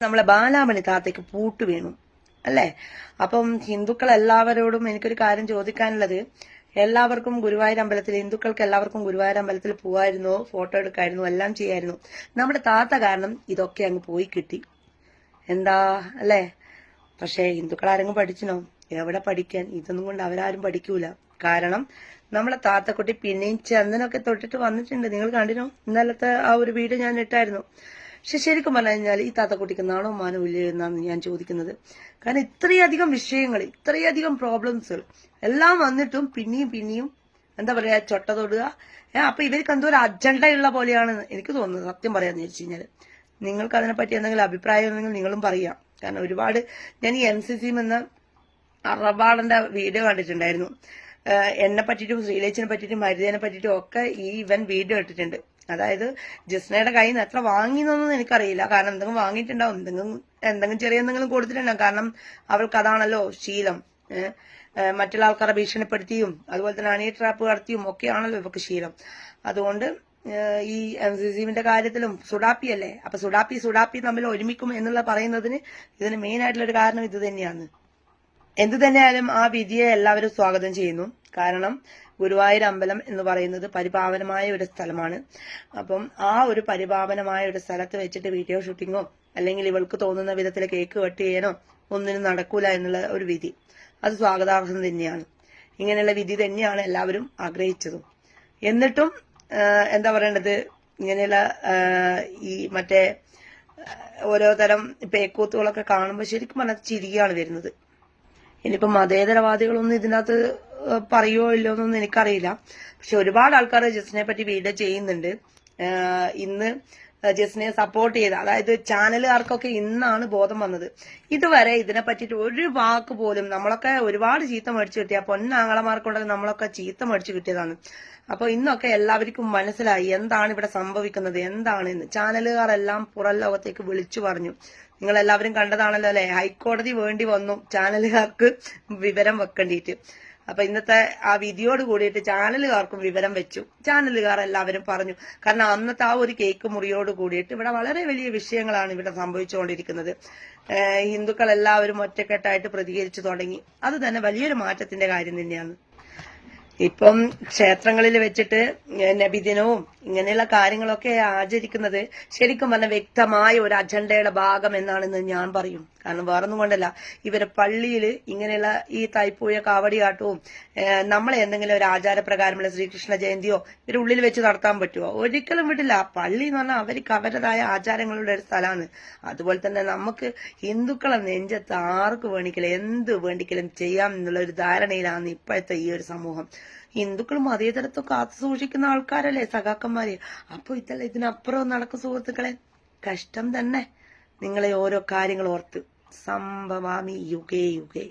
നമ്മളെ ബാലാമണി താത്തയ്ക്ക് പൂട്ട് വീണു അല്ലേ? അപ്പം ഹിന്ദുക്കൾ എല്ലാവരോടും എനിക്കൊരു കാര്യം ചോദിക്കാനുള്ളത്, എല്ലാവർക്കും ഗുരുവായൂർ അമ്പലത്തിൽ, ഹിന്ദുക്കൾക്ക് എല്ലാവർക്കും ഗുരുവായൂർ അമ്പലത്തിൽ പോവായിരുന്നു, ഫോട്ടോ എടുക്കായിരുന്നു, എല്ലാം ചെയ്യായിരുന്നു. നമ്മുടെ താത്ത കാരണം ഇതൊക്കെ അങ്ങ് പോയി കിട്ടി. എന്താ അല്ലേ? പക്ഷേ ഹിന്ദുക്കൾ ആരെങ്കിലും പഠിച്ചിനോ? എവിടെ പഠിക്കാൻ? ഇതൊന്നും കൊണ്ട് അവരാരും പഠിക്കൂല. കാരണം നമ്മളെ താത്തക്കുട്ടി പിന്നെയും ചന്ദനൊക്കെ തൊട്ടിട്ട് വന്നിട്ടുണ്ട്. നിങ്ങൾ കണ്ടിനോ? ഇന്നലത്തെ ആ ഒരു വീഡിയോ ഞാൻ ഇട്ടായിരുന്നു. പക്ഷെ ശരിക്കും പറഞ്ഞു കഴിഞ്ഞാൽ ഈ താത്തക്കുട്ടിക്ക് നാണോ മാനോ ഇല്ലേ എന്നാണ് ഞാൻ ചോദിക്കുന്നത്. കാരണം ഇത്രയധികം വിഷയങ്ങൾ, ഇത്രയധികം പ്രോബ്ലംസുകൾ എല്ലാം വന്നിട്ടും പിന്നെയും എന്താ പറയാ, ചൊട്ട തൊടുക. അപ്പൊ ഇവർക്ക് എന്തോ ഒരു അജണ്ട ഉള്ള പോലെയാണ് എനിക്ക് തോന്നുന്നത്, സത്യം പറയാന്ന് വെച്ച് കഴിഞ്ഞാൽ. നിങ്ങൾക്ക് അതിനെപ്പറ്റി എന്തെങ്കിലും അഭിപ്രായം ഉണ്ടെങ്കിൽ നിങ്ങളും പറയാം. കാരണം ഒരുപാട് ഞാൻ ഈ NCC എന്ന അറബാളിന്റെ വീഡിയോ കണ്ടിട്ടുണ്ടായിരുന്നു. എന്നെ പറ്റിയിട്ടും ശ്രീലേച്ചിനെ പറ്റിയിട്ടും ഹരിതേനെ പറ്റിയിട്ടും ഒക്കെ ഈ ഇവൻ വീഡിയോ ഇട്ടിട്ടുണ്ട്. അതായത് ജസ്നയുടെ കയ്യിൽ നിന്ന് എത്ര വാങ്ങിയെന്നൊന്നും എനിക്കറിയില്ല. കാരണം എന്തെങ്കിലും വാങ്ങിയിട്ടുണ്ടാവും, എന്തെങ്കിലും ചെറിയ എന്തെങ്കിലും കൊടുത്തിട്ടുണ്ടാവും. കാരണം അവൾക്ക് അതാണല്ലോ ശീലം. മറ്റുള്ള ആൾക്കാരെ ഭീഷണിപ്പെടുത്തിയും അതുപോലെ തന്നെ അണി ട്രാപ്പ് നടത്തിയും ഒക്കെയാണല്ലോ ഇവർക്ക് ശീലം. അതുകൊണ്ട് ഈ NCCന്റെ കാര്യത്തിലും സുഡാപ്പിയല്ലേ, അപ്പൊ സുഡാപ്പി തമ്മിൽ ഒരുമിക്കും എന്നുള്ള പറയുന്നതിന് ഇതിന് മെയിൻ ആയിട്ടുള്ള ഒരു കാരണം ഇത് തന്നെയാണ്. എന്തു തന്നെയായാലും ആ വിധിയെ എല്ലാവരും സ്വാഗതം ചെയ്യുന്നു. കാരണം ഗുരുവായൂർ അമ്പലം എന്ന് പറയുന്നത് പരിപാവനമായ ഒരു സ്ഥലമാണ്. അപ്പം ആ ഒരു പരിപാവനമായ ഒരു സ്ഥലത്ത് വെച്ചിട്ട് വീഡിയോ ഷൂട്ടിങ്ങോ അല്ലെങ്കിൽ ഇവൾക്ക് തോന്നുന്ന വിധത്തിൽ കേക്ക് കട്ട് ചെയ്യാനോ ഒന്നിനും നടക്കൂല എന്നുള്ള ഒരു വിധി, അത് സ്വാഗതാർഹം തന്നെയാണ്. ഇങ്ങനെയുള്ള വിധി തന്നെയാണ് എല്ലാവരും ആഗ്രഹിച്ചതും. എന്നിട്ടും എന്താ പറയേണ്ടത്, ഇങ്ങനെയുള്ള ഈ മറ്റേ ഓരോ തരം പേക്കൂത്തുകളൊക്കെ കാണുമ്പോൾ ശരിക്കും പറഞ്ഞാൽ ചിരിയാണ് വരുന്നത്. ഇനിയിപ്പോ മതേതരവാദികളൊന്നും ഇതിനകത്ത് പറയുമോ ഇല്ലോ എന്നൊന്നും എനിക്കറിയില്ല. പക്ഷെ ഒരുപാട് ആൾക്കാർ ജസ്റ്റിനെ പറ്റി വീഡിയോ ചെയ്യുന്നുണ്ട്. ഇന്ന് ജസ്റ്റിനെ സപ്പോർട്ട് ചെയ്ത, അതായത് ചാനലുകാർക്കൊക്കെ ഇന്നാണ് ബോധം വന്നത്. ഇതുവരെ ഇതിനെ പറ്റിയിട്ട് ഒരു വാക്ക് പോലും, നമ്മളൊക്കെ ഒരുപാട് ചീത്ത മേടിച്ചു കിട്ടിയ പൊന്നാങ്ങളമാർക്കുണ്ടെങ്കിൽ നമ്മളൊക്കെ ചീത്ത മേടിച്ചു കിട്ടിയതാണ്. അപ്പൊ ഇന്നൊക്കെ എല്ലാവർക്കും മനസ്സിലായി എന്താണ് ഇവിടെ സംഭവിക്കുന്നത്, എന്താണെന്ന്. ചാനലുകാരെല്ലാം പുറം ലോകത്തേക്ക് വിളിച്ചു പറഞ്ഞു. നിങ്ങൾ എല്ലാവരും കണ്ടതാണല്ലോ അല്ലെ? ഹൈക്കോടതി വേണ്ടി വന്നു ചാനലുകാർക്ക് വിവരം വെക്കേണ്ടിയിട്ട്. അപ്പൊ ഇന്നത്തെ ആ വിധിയോട് കൂടിയിട്ട് ചാനലുകാർക്കും വിവരം വെച്ചു. ചാനലുകാർ എല്ലാവരും പറഞ്ഞു. കാരണം അന്നത്തെ ആ ഒരു കേക്ക് മുറിയോട് കൂടിയിട്ട് ഇവിടെ വളരെ വലിയ വിഷയങ്ങളാണ് ഇവിടെ സംഭവിച്ചുകൊണ്ടിരിക്കുന്നത്. ഹിന്ദുക്കൾ എല്ലാവരും ഒറ്റക്കെട്ടായിട്ട് പ്രതികരിച്ചു തുടങ്ങി. അത് തന്നെ വലിയൊരു മാറ്റത്തിന്റെ കാര്യം തന്നെയാണ്. ഇപ്പം ക്ഷേത്രങ്ങളിൽ വെച്ചിട്ട് നബിദിനവും ഇങ്ങനെയുള്ള കാര്യങ്ങളൊക്കെ ആചരിക്കുന്നത് ശരിക്കും പറഞ്ഞ വ്യക്തമായ ഒരു അജണ്ടയുടെ ഭാഗം എന്നാണെന്ന് ഞാൻ പറയും. കാരണം വേറൊന്നും കൊണ്ടല്ല, ഇവരെ പള്ളിയിൽ ഇങ്ങനെയുള്ള ഈ തൈപ്പൂയ കാവടിയാട്ടവും നമ്മളെ എന്തെങ്കിലും ഒരു ആചാരപ്രകാരമുള്ള ശ്രീകൃഷ്ണ ജയന്തിയോ ഇവരുടെ ഉള്ളിൽ വെച്ച് നടത്താൻ പറ്റുമോ? ഒരിക്കലും വിടില്ല. പള്ളി എന്ന് പറഞ്ഞാൽ അവർക്ക് അവരുടേതായ ആചാരങ്ങളുടെ ഒരു സ്ഥലമാണ്. അതുപോലെ തന്നെ നമുക്ക് ഹിന്ദുക്കളെ നെഞ്ചത്ത് ആർക്ക് വേണിക്കലും എന്ത് വേണ്ടിക്കലും ചെയ്യാം എന്നുള്ള ഒരു ധാരണയിലാണ് ഇപ്പോഴത്തെ ഈ ഒരു സമൂഹം. ഹിന്ദുക്കൾ മതേതരത്വം കാത്തു സൂക്ഷിക്കുന്ന ആൾക്കാരല്ലേ സഖാക്കന്മാര്. അപ്പൊ ഇതല്ല ഇതിനപ്പുറം നടക്കും സുഹൃത്തുക്കളെ. കഷ്ടം തന്നെ. നിങ്ങളെ ഓരോ കാര്യങ്ങൾ ഓർത്ത് സംഭവാമി യുഗേ യുഗേ.